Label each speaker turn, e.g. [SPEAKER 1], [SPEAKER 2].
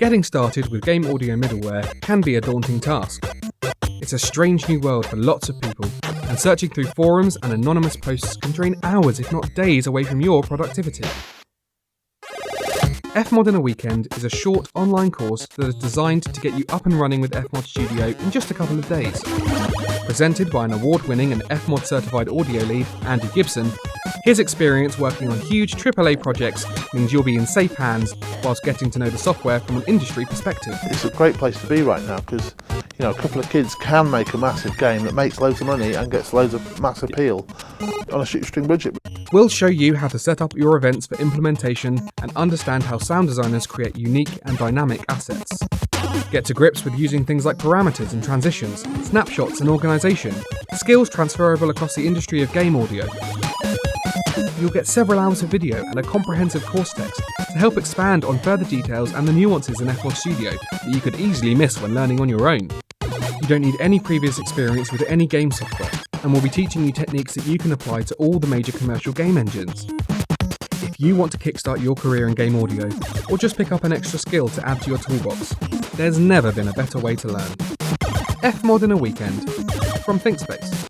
[SPEAKER 1] Getting started with game audio middleware can be a daunting task. It's a strange new world for lots of people, and searching through forums and anonymous posts can drain hours if not days away from your productivity. FMOD In A Weekend is a short online course that is designed to get you up and running with FMOD Studio in just a couple of days. Presented by an award-winning and FMOD certified audio lead, Andy Gibson, his experience working on huge AAA projects means you'll be in safe hands whilst getting to know the software from an industry perspective.
[SPEAKER 2] It's a great place to be right now because a couple of kids can make a massive game that makes loads of money and gets loads of mass appeal on a shoestring budget.
[SPEAKER 1] We'll show you how to set up your events for implementation and understand how sound designers create unique and dynamic assets. Get to grips with using things like parameters and transitions, snapshots and organisation, skills transferable across the industry of game audio. You'll get several hours of video and a comprehensive course text to help expand on further details and the nuances in FMOD Studio that you could easily miss when learning on your own. You don't need any previous experience with any game software, and we'll be teaching you techniques that you can apply to all the major commercial game engines. If you want to kickstart your career in game audio, or just pick up an extra skill to add to your toolbox, there's never been a better way to learn. FMOD In A Weekend from ThinkSpace.